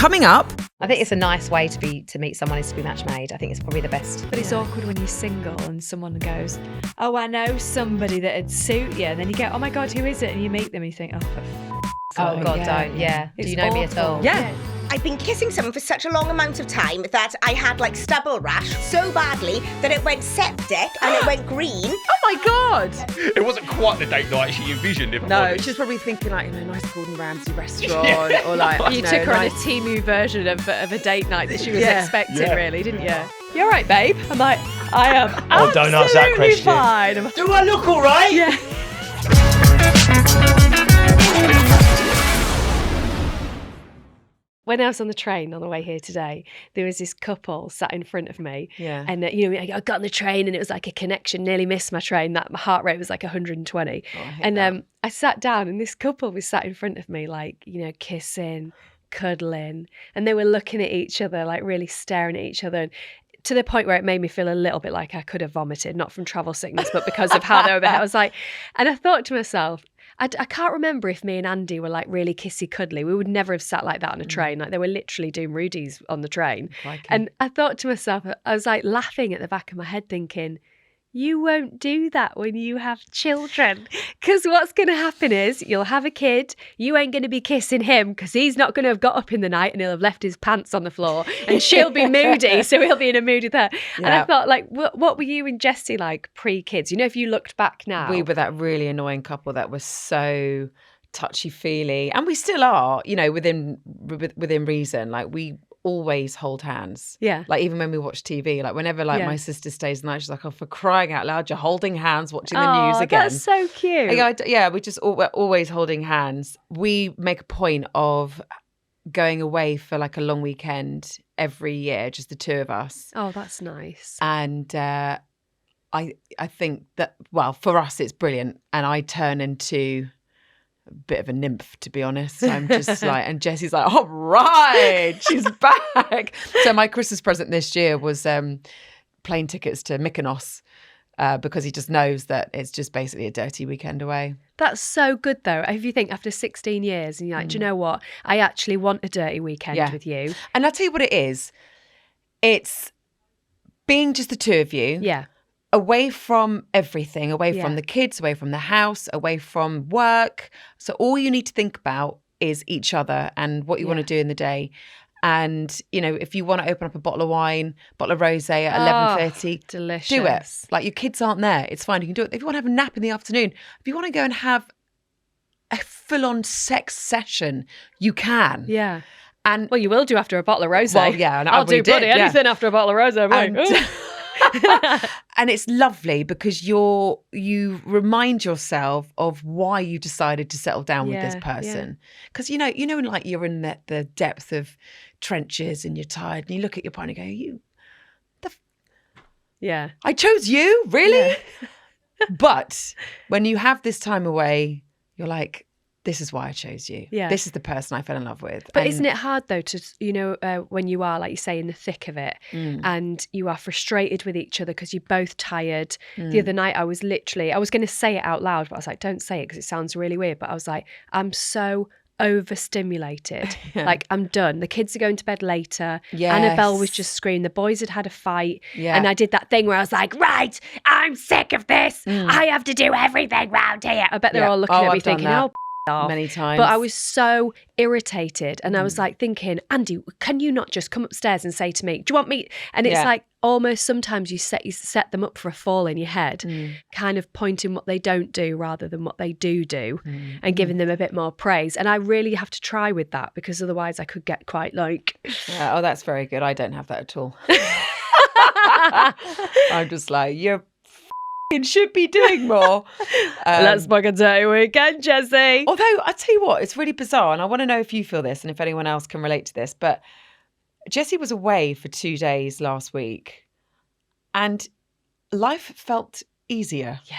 coming up. I think it's a nice way to meet someone is to be match made. I think it's probably the best. But it's awkward when you're single and someone goes, oh, I know somebody that'd suit you. And then you go, oh my God, who is it? And you meet them and you think, oh, Oh God, don't. Yeah. Do you know me at all? Yeah. I've been kissing someone for such a long amount of time that I had like stubble rash so badly that it went septic and it went green. Oh my God. It wasn't quite the date that she envisioned. If I'm No, honest. she was probably thinking like, nice Gordon Ramsay restaurant or like, you took her on a Temu version of a date night that she was expecting, really, didn't you? You're right, babe. I'm like, I am Oh, don't ask that absolutely question. fine. I'm like, Do I look all right? yeah. When I was on the train on the way here today, there was this couple sat in front of me. Yeah. And, I got on the train and it was like a connection, nearly missed my train. My heart rate was like 120. I sat down and this couple was sat in front of me, like, kissing, cuddling. And they were looking at each other, like really staring at each other. And to the point where it made me feel a little bit like I could have vomited, not from travel sickness, but because of how they were. I was like, and I thought to myself, I can't remember if me and Andy were like really kissy cuddly. We would never have sat like that on a train. Like they were literally doing Rudies on the train. Crikey. And I thought to myself, I was like laughing at the back of my head thinking, you won't do that when you have children. Because what's going to happen is you'll have a kid, you ain't going to be kissing him because he's not going to have got up in the night and he'll have left his pants on the floor and she'll be moody, so he'll be in a mood with her. Yeah. And I thought, like, what were you and Jessie like pre-kids? If you looked back now. We were that really annoying couple that was so touchy-feely. And we still are, within reason. Like, we always hold hands. Yeah. Like even when we watch TV, like whenever my sister stays the night, she's like, oh, for crying out loud, you're holding hands watching the news again. That's so cute. We're always holding hands. We make a point of going away for like a long weekend every year, just the two of us. Oh, that's nice. And I think that, well, for us, it's brilliant. And I turn into a bit of a nymph, to be honest. I'm just like, and Jessie's like, all right, she's back. So my Christmas present this year was plane tickets to Mykonos because he just knows that it's just basically a dirty weekend away. That's so good though. If you think after 16 years and you're like, do you know what? I actually want a dirty weekend with you. And I'll tell you what it is. It's being just the two of you. Yeah. Away from everything, away from the kids, away from the house, away from work. So all you need to think about is each other and what you want to do in the day. And, if you want to open up a bottle of wine, bottle of rosé at 11:30, delicious. Do it. Like your kids aren't there. It's fine. You can do it. If you want to have a nap in the afternoon, if you want to go and have a full-on sex session, you can. Yeah. And well, you will do after a bottle of rosé. Well, yeah. And I'll do bloody anything after a bottle of rosé, mate. And it's lovely because you remind yourself of why you decided to settle down with this person. Because like you're in the depth of trenches and you're tired and you look at your partner and go, I chose you, really? Yeah. But when you have this time away, you're like, this is why I chose you. Yeah. This is the person I fell in love with. But isn't it hard though to, when you are, like you say, in the thick of it and you are frustrated with each other because you're both tired. The other night I was going to say it out loud, but I was like, don't say it because it sounds really weird. But I was like, I'm so overstimulated. Like I'm done. The kids are going to bed later. Yes. Annabelle was just screaming. The boys had a fight. Yeah. And I did that thing where I was like, right, I'm sick of this. I have to do everything round here. I bet they're all looking at me thinking, off many times. But I was so irritated and I was like thinking, Andy, can you not just come upstairs and say to me, do you want me? And it's like almost sometimes you set them up for a fall in your head, kind of pointing what they don't do rather than what they do and giving them a bit more praise. And I really have to try with that because otherwise I could get quite like... oh, that's very good. I don't have that at all. I'm just like, you're should be doing more. Let's book a dirty weekend, Jessie. Although, I tell you what, it's really bizarre, and I want to know if you feel this and if anyone else can relate to this, but Jessie was away for 2 days last week, and life felt easier. Yeah.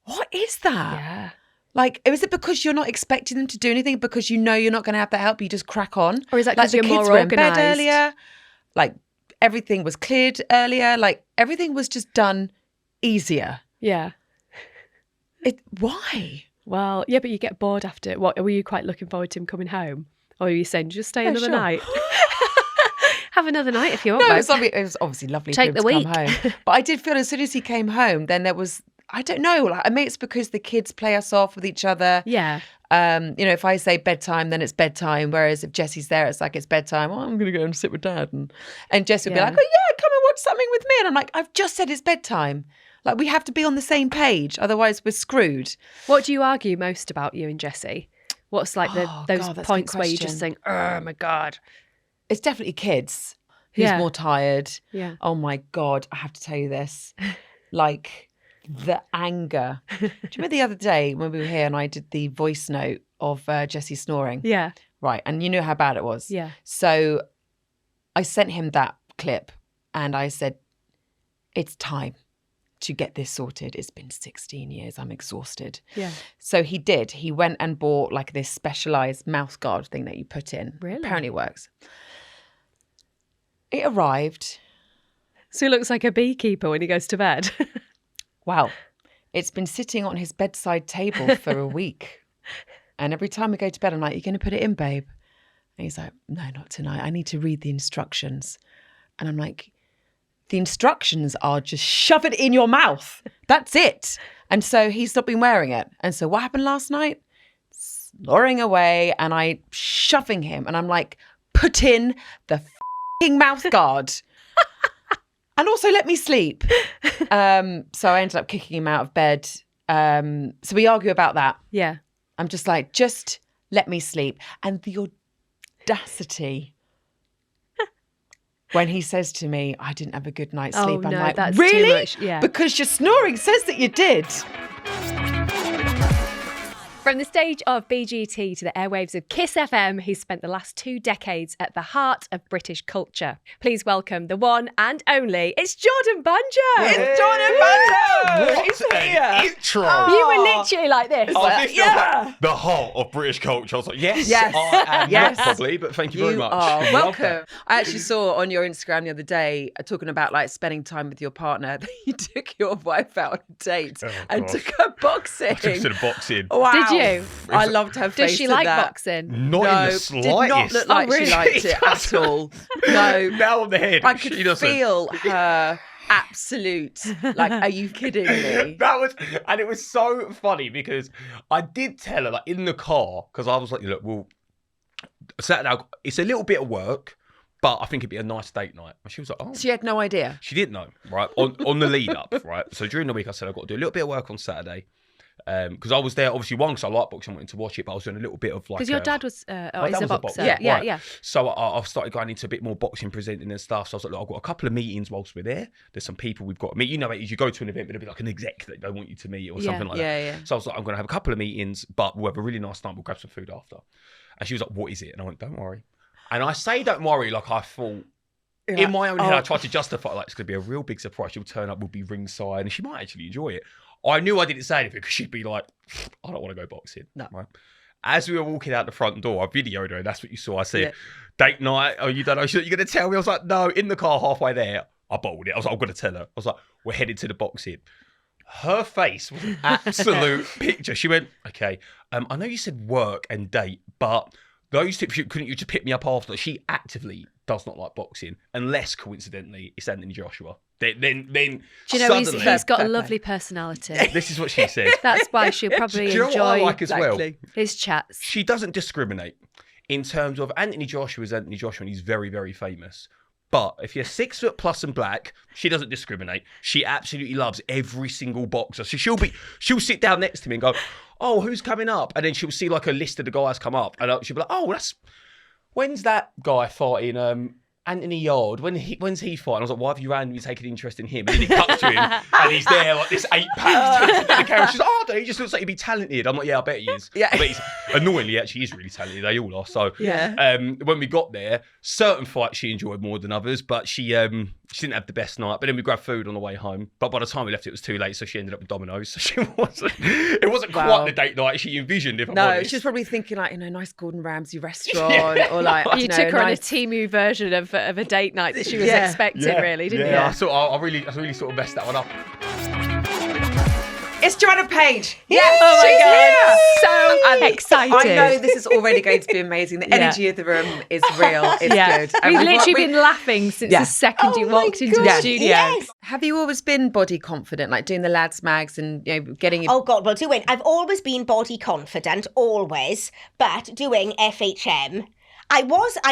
What is that? Yeah. Like, is it because you're not expecting them to do anything because you know you're not going to have that help, you just crack on? Or is that because like you're more kids were in bed organised? earlier, like everything was cleared earlier, like everything was just done easier. Yeah. Why? Well, yeah, but you get bored after. What were you quite looking forward to him coming home? Or are you saying just stay Yeah, another sure. night? Have another night if you want. No, babe. it was obviously lovely Take for him the to come home. But I did feel as soon as he came home, then there was, I don't know, like, I mean, it's because the kids play us off with each other. Yeah. You know, if I say bedtime, then it's bedtime. Whereas if Jesse's there, it's like it's bedtime. Oh, I'm going to go and sit with Dad. And Jesse would be Yeah. like, oh, yeah, come and watch something with me. And I'm like, I've just said it's bedtime. Like, we have to be on the same page. Otherwise, we're screwed. What do you argue most about, you and Jesse? What's like those God, that's a good points where you just question. think, oh my God. It's definitely kids. Who's Yeah. more tired? Yeah. Oh, my God. I have to tell you this. Like, the anger. Do you remember the other day when we were here and I did the voice note of Jesse snoring? Yeah. Right. And you knew how bad it was. Yeah. So I sent him that clip and I said, it's time to get this sorted. It's been 16 years. I'm exhausted. Yeah. So he did. He went and bought like this specialized mouthguard thing that you put in. Really? Apparently it works. It arrived. So he looks like a beekeeper when he goes to bed. Wow. It's been sitting on his bedside table for a week. And every time we go to bed, I'm like, you going to put it in, babe? And he's like, no, not tonight. I need to read the instructions. And I'm like, the instructions are just shove it in your mouth. That's it. And so he's not been wearing it. And so what happened last night? Snoring away and I shoving him. And I'm like, put in the f***ing mouth guard. And also let me sleep. So I ended up kicking him out of bed. So we argue about that. Yeah. I'm just like, just let me sleep. And the audacity when he says to me, I didn't have a good night's Oh, sleep. I'm no, like, that's too really? much, yeah. Because your snoring says that you did. From the stage of BGT to the airwaves of Kiss FM, he's spent the last 2 decades at the heart of British culture. Please welcome the one and only, it's Jordan Banjo. It's Joanna Page. What He's an here. intro. You were literally like this. This feels yeah. like the heart of British culture. I was like, yes, Yes. I am Yes. not probably, but thank you very much. are Love welcome. that. I actually saw on your Instagram the other day talking about like spending time with your partner that you took your wife out on a date and gosh. took her boxing. I took her to the boxing. Wow. Did you? I loved her face. Does she at like that. boxing? Not in the Did slightest. not look like really? she liked it at all. No, Now on the head. I she could doesn't. feel her absolute. Like, are you kidding me? And it was so funny because I did tell her, like, in the car, because I was like, look, well, Saturday, it's a little bit of work, but I think it'd be a nice date night. And she was like, oh. She had no idea. She didn't know, right? On the lead up, right? So during the week, I said I've got to do a little bit of work on Saturday. Because I was there, obviously, one, because I like boxing, I wanted to watch it, but I was doing a little bit of like. Because your dad was, my he's dad a was a boxer. boxer. Yeah, Right. yeah. So I've started going into a bit more boxing presenting and stuff. So I was like, look, I've got a couple of meetings whilst we're there. There's some people we've got to meet. You know, you go to an event, but it'll be like an exec that they want you to meet or Yeah. something like Yeah. that. So I was like, I'm going to have a couple of meetings, but we'll have a really nice time. We'll grab some food after. And she was like, what is it? And I went, don't worry. And I say, don't worry, like I thought. In my own head, I tried to justify, like, it's going to be a real big surprise. She'll turn up, we'll be ringside, and she might actually enjoy it. I knew I didn't say anything because she'd be like, I don't want to go boxing. No. Right? As we were walking out the front door, I videoed her, and that's what you saw. I said, date night, oh, you don't know. She's like, you're going to tell me? I was like, no, in the car halfway there, I bottled it. I was like, I'm going to tell her. I was like, we're headed to the boxing. Her face was an absolute picture. She went, okay, I know you said work and date, but those tips, couldn't you just pick me up after? She actively does not like boxing, unless coincidentally it's Anthony Joshua. Then Do you know, suddenly, he's got a Fair lovely personality. this is what she said. That's why she'll probably Do you know what I enjoy like as well? his chats. She doesn't discriminate in terms of Anthony Joshua is Anthony Joshua and he's very, very famous. But if you're 6 foot plus and black, she doesn't discriminate. She absolutely loves every single boxer. So she'll sit down next to me and go, oh, who's coming up? And then she'll see like a list of the guys come up. And she'll be like, oh, when's that guy fighting? Anthony Yard, when's he fighting? I was like, why have you randomly taken interest in him? And then it cuts to him, and he's there like this 8-pack. The camera. She's like, oh, he just looks like he'd be talented. I'm like, yeah, I bet he is. Yeah. I bet he's annoyingly actually is really talented. They all are. So Yeah. when we got there, certain fights she enjoyed more than others, but she didn't have the best night. But then we grabbed food on the way home. But by the time we left, it was too late, so she ended up with Domino's. So it wasn't Wow. quite the date night she envisioned. If I'm No, honest. she was probably thinking like, nice Gordon Ramsay restaurant or like, You took her on a Temu version of a date night that she was expecting, really, didn't yeah. you? I really sort of messed that one up. It's Joanna Page. Yes, Oh my she's God. here. So excited. I know this is already going to be amazing. The energy of the room is real. It's good. And We've we've literally we- been laughing since Yeah. the second you Oh my walked into the God, studio. yes. Have you always been body confident, like doing the lads mags and getting your Oh God, well doing, I've always been body confident, always, but doing FHM, I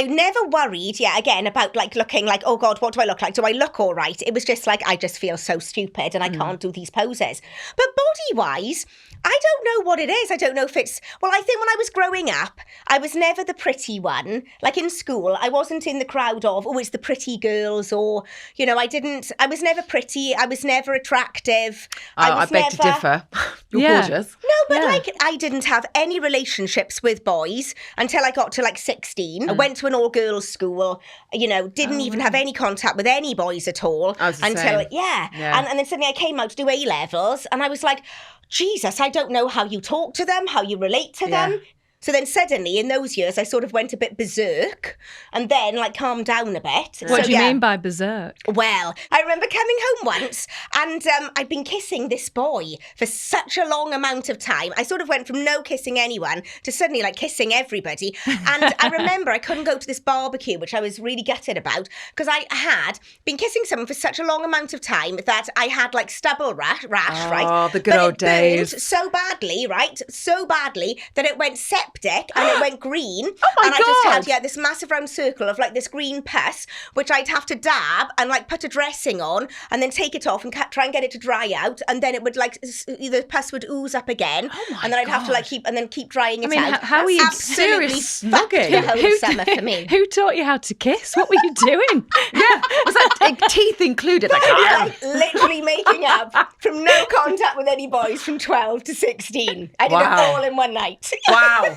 never worried, again, about like looking like, oh God, what do I look like? Do I look all right? It was just like, I just feel so stupid and I can't do these poses. But body-wise, I don't know what it is. I don't know if it's, well, I think when I was growing up, I was never the pretty one. Like in school, I wasn't in the crowd of, oh, it's the pretty girls or, I was never pretty. I was never attractive. I beg to differ. You're gorgeous. No, but like I didn't have any relationships with boys until I got to like 16. I went to an all-girls school, didn't even have any contact with any boys at all. I was the until same. yeah. Yeah. And then suddenly I came out to do A-levels and I was like, Jesus, I don't know how you talk to them, how you relate to them. So then suddenly in those years I sort of went a bit berserk and then like calmed down a bit. What So, do you mean by berserk? Well, I remember coming home once and I'd been kissing this boy for such a long amount of time. I sort of went from no kissing anyone to suddenly like kissing everybody. And I remember I couldn't go to this barbecue, which I was really gutted about because I had been kissing someone for such a long amount of time that I had like stubble rash, right? Oh, the good But old it burned days. so badly, right? So badly that it went septic and it went green. Oh my and I just God. had this massive round circle of like this green pus, which I'd have to dab and like put a dressing on and then take it off and try and get it to dry out. And then it would like, the pus would ooze up again. And then I'd have to like keep drying it out. How are you Absolutely serious fucked snogging? the whole summer for me. Who taught you how to kiss? What were you doing? Was that teeth included? Like, Like literally making up from no contact with any boys from 12 to 16. I did it Wow. all in one night. wow.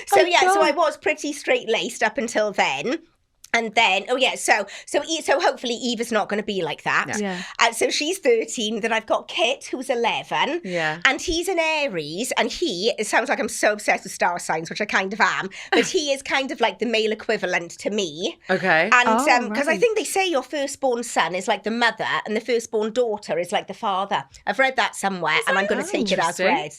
So so I was pretty straight-laced up until then. And then, so hopefully Eva's not going to be like that. Yeah. So she's 13, then I've got Kit, who's 11. Yeah. And he's an Aries, and it sounds like I'm so obsessed with star signs, which I kind of am, but he is kind of like the male equivalent to me. Okay. And because I think they say your firstborn son is like the mother and the firstborn daughter is like the father. I've read that somewhere and I'm going to take it as interesting? read.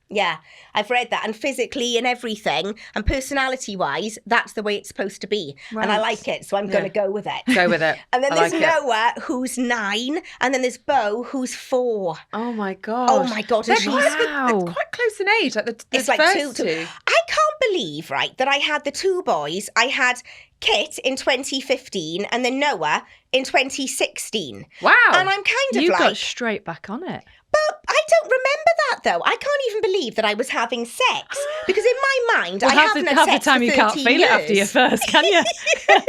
Yeah, I've read that. And physically and everything and personality-wise, that's the way it's supposed to be. And I like it, so I'm going to go with it. Go with it. And then I there's like it. Noah, who's 9, and then there's Bo, who's 4. Oh my God. Oh my God, They're and quite close in age. Like the It's like first two. I can't believe, right, that I had the 2 boys. I had Kit in 2015 and then Noah in 2016. Wow. And I'm kind of You like... got straight back on it. But I don't remember that, though. I can't even believe that I was having sex. Because in my mind, I haven't had half the sex time for you can't 13 feel it after your years. first, can you?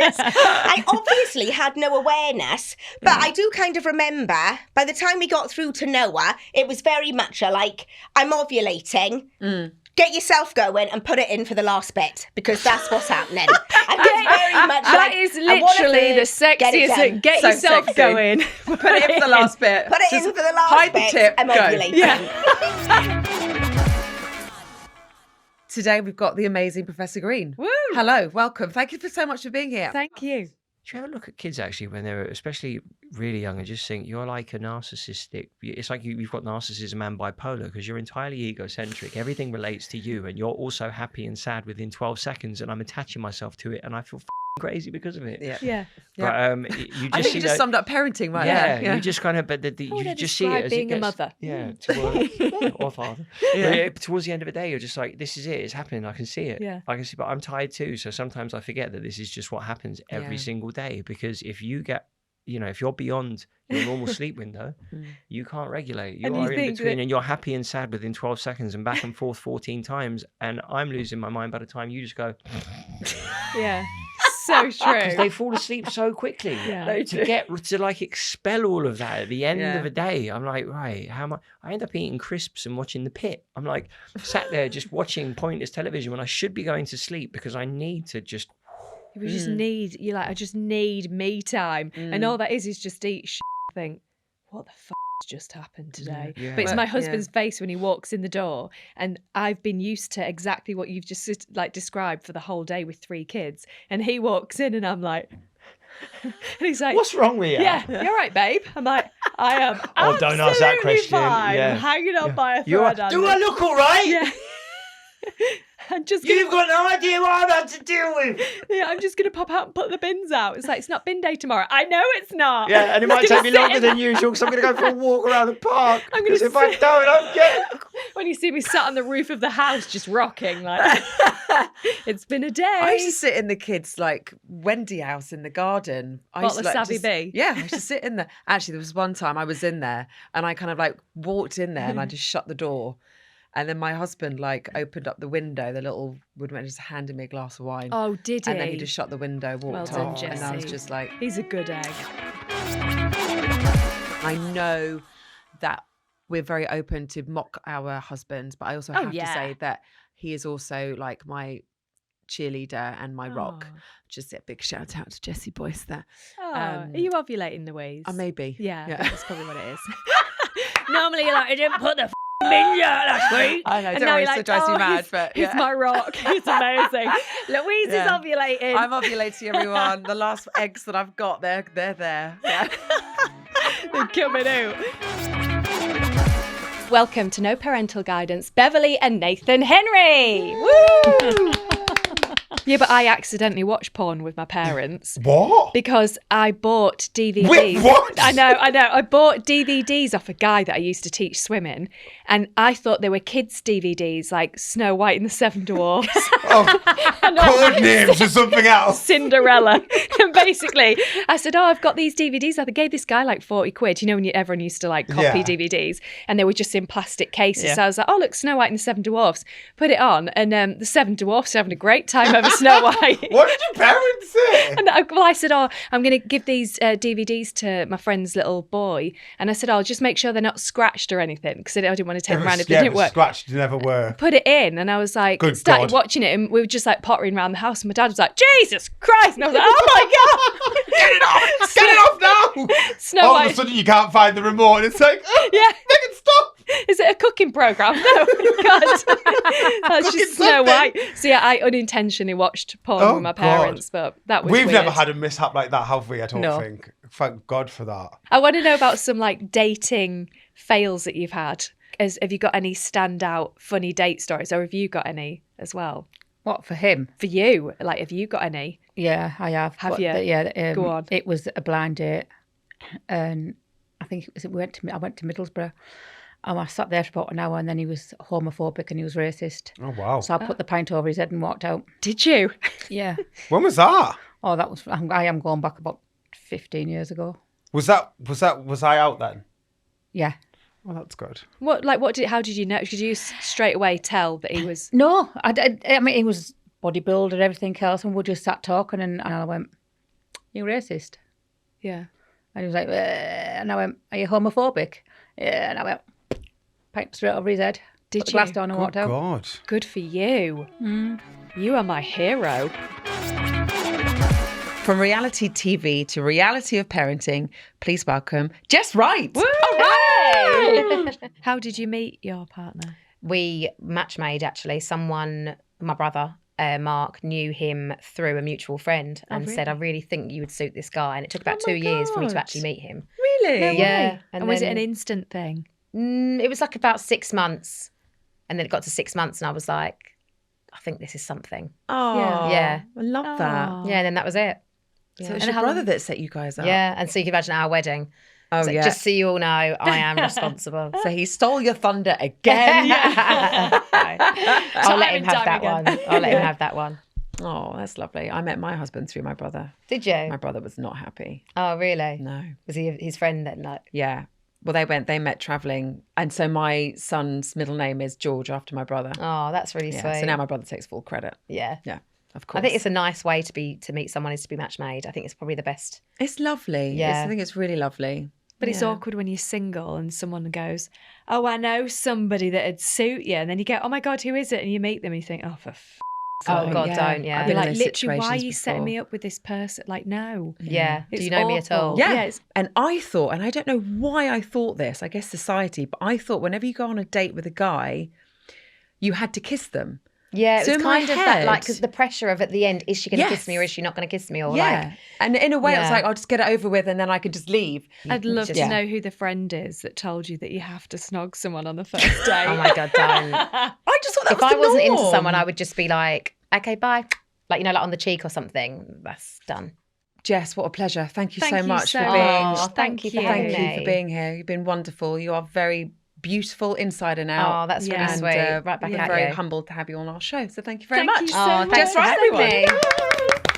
I obviously had no awareness, but I do kind of remember, by the time we got through to Noah, it was very much like, I'm ovulating. Get yourself going and put it in for the last bit because that's what's happening. And it's very much That like, is I wanna literally the food, get it sexiest done. thing. Get So yourself sexy. going. Put it in for the last bit. Put it Just in for the last hide bit. the tip. I'm Go. ovulating. Today we've got the amazing Professor Green. Woo. Hello, welcome. Thank you so much for being here. Thank you. Do you ever look at kids actually when they're especially really young and just think you're like a narcissistic? It's like you've got narcissism and bipolar because you're entirely egocentric. Everything relates to you, and you're also happy and sad within 12 seconds. And I'm attaching myself to it, and I feel crazy because of it. Yeah. But you just I think see you just that- summed up parenting, right? Yeah, you just kind of, but you would I just see it describe as being it a gets, mother? Yeah, or father. But towards the end of the day, you're just like, this is it. It's happening. I can see it. Yeah. I can see, but I'm tired too. So sometimes I forget that this is just what happens every Yeah. single day. Because if you get, if you're beyond your normal sleep window, you can't regulate. You And you are in think between, that- and you're happy and sad within 12 seconds, and back and forth 14 times. And I'm losing my mind by the time you just go. Yeah. So Because true. they fall asleep so quickly. Yeah. To like expel all of that at the end Yeah. of the day. I'm like, right, how much? I end up eating crisps and watching The Pit. I'm like sat there just watching pointless television when I should be going to sleep because I need to just. We just need, you're like, I just need me time. And all that is just eat shit. Think, what the fuck just happened today? Yeah. But it's But- my husband's face when he walks in the door. And I've been used to exactly what you've just like described for the whole day with 3 kids. And he walks in and I'm like, And he's like, What's wrong with you? yeah, you're right, babe. I'm like, I am Oh, don't ask that absolutely question. fine. Yeah. I'm hanging on by a Do thread. Andy. I look all right? Yeah. I'm just You've gonna, got no idea what I've had to deal with. yeah, I'm just gonna pop out and put the bins out. It's like, it's not bin day tomorrow. I know it's not. Yeah, and it I'm might just take gonna me sit longer in than usual because I'm going to go for a walk around the park. I'm gonna Because if I sit- don't, I'll get... When you see me sat on the roof of the house just rocking, like, it's been a day. I used to sit in the kids' like Wendy House in the garden. I used Bottle to, of Savvy Bee? Yeah, I used to sit in there. Actually, there was one time I was in there and I kind of like walked in there and I just shut the door. And then my husband like opened up the window, the little woodman just handed me a glass of wine. Oh, did he? And then he just shut the window, walked Well done, off, and I was Jessie. just like, He's a good egg. I know that we're very open to mock our husbands, but I also have to yeah. say that he is also like my cheerleader and my rock. Oh. Just a big shout out to Jessie Boyce there. Oh, are you ovulating, Louise? Maybe. Yeah, Yeah. that's probably what it is. Normally you're like, I didn't put the binge out last week. I know, And don't now worry, you're it like, drives me mad, he's, but he's yeah. my rock. It's amazing. Louise is Yeah. ovulating. I'm ovulating, everyone. The last eggs that I've got, they're there. Yeah. They're coming out. Welcome to No Parental Guidance, Beverly and Nathan Henry. Woo! Yeah, but I accidentally watched porn with my parents. What? Because I bought DVDs. Wait, what? I know. I bought DVDs off a guy that I used to teach swimming, and I thought they were kids' DVDs, like Snow White and the Seven Dwarfs, Code names or something else. Cinderella. And basically, I said, "Oh, I've got these DVDs." I gave this guy like 40 quid. You know, when everyone used to like copy Yeah. DVDs, and they were just in plastic cases. Yeah. So I was like, "Oh, look, Snow White and the Seven Dwarfs." Put it on, and the Seven Dwarfs are having a great time over Snow White. What did your parents say? And I said, "Oh, I'm going to give these DVDs to my friend's little boy." And I said, "I'll just make sure they're not scratched or anything because I didn't want to take them around if they didn't work." Scratched, you never were. Put it in, and I was like, Good started God. watching it, and we were just like pottering around the house. And my dad was like, "Jesus Christ!" And I was like, "Oh my God, Get it off! Get it off now! Snow All of a White." sudden, you can't find the remote, and it's like, oh, Yeah. make it stop! Is it a cooking program? No, God, that's Cooking just Snow something. White. So yeah, I unintentionally watched porn Oh, with my God. parents, but that was We've weird. never had a mishap like that, have we? I don't No. think. Thank God for that. I want to know about some like dating fails that you've had. Have you got any standout funny date stories, or have you got any as well? What, for him? For you, like, have you got any? Yeah, I have. Have But you? Yeah. Go on. It was a blind date, and I think I went to Middlesbrough. I sat there for about an hour, and then he was homophobic and he was racist. Oh, wow. So I put the pint over his head and walked out. Did you? Yeah. When was that? Oh, that was. I am going back about 15 years ago. Was I out then? Yeah. Well, that's good. How did you know? Did you straight away tell that he was? No, I mean, he was bodybuilder and everything else, and we just sat talking, and I went, "You racist?" Yeah. And he was like, and I went, "Are you homophobic?" Yeah, and I went, pint straight over his head. Did put the glass you? down and Good walked out. God. Good for you. You are my hero. From reality TV to reality of parenting, please welcome Jess Wright. How did you meet your partner? We match made, actually. Someone, my brother, Mark, knew him through a mutual friend and said, "I really think you would suit this guy." And it took about Oh my 2 years for me to God. actually meet him. Really? No Yeah, way. and And was it then- an instant thing? It was like about 6 months. And then it got to 6 months and I was like, I think this is something. Oh, Yeah. I love that. Oh. Yeah, and then that was it. So Yeah. it's And your how brother long- that set you guys up. Yeah, and so you can imagine our wedding. Oh, So yeah. just so you all know, I am responsible. So he stole your thunder again. I'll let him have that one. I'll let him have that one. Oh, that's lovely. I met my husband through my brother. Did you? My brother was not happy. Oh, really? No. Was he his friend then? Like, Yeah. Well, they met traveling. And so my son's middle name is George after my brother. oh, that's really Yeah. sweet. So now my brother takes full credit. yeah. Yeah, of course. I think it's a nice way to meet someone is to be match made. I think it's probably the best. It's lovely. Yeah. I think it's really lovely. But it's Yeah. awkward when you're single and someone goes, "Oh, I know somebody that'd suit you," and then you go, "Oh my God, who is it?" And you meet them, and you think, "Oh, for Oh, God, yeah. don't, yeah. I've I'd be been in like, those literally, why are situations you setting before. me up with this person? Like, no. Yeah. Do It's you know me at all? awful. Yeah. Yeah, it's- And I thought, and I don't know why I thought this, I guess society, but I thought whenever you go on a date with a guy, you had to kiss them. Yeah, it So was in my kind of that, like, head- because the pressure of at the end, is she going to kiss me or Yes. is she not going to kiss me? Or Yeah. like, And in a way, it was Yeah. like, I'll just get it over with and then I can just leave. I'd love just- to Yeah. know who the friend is that told you that you have to snog someone on the first date. oh my God, don't. I just thought that If was I the wasn't into norm. someone, I would just be like, okay, bye. Like, like on the cheek or something. That's done. Jess, what a pleasure. Thank you Thank so you much so for being. much. Oh, thank you for having Thank me. you for being here. You've been wonderful. You are very beautiful inside and out. Oh, that's really Yeah. and, sweet. Right back we're at very you. humbled to have you on our show. So thank you very Thank much. you so Oh, much. thanks for Jess Wright, having everyone. me.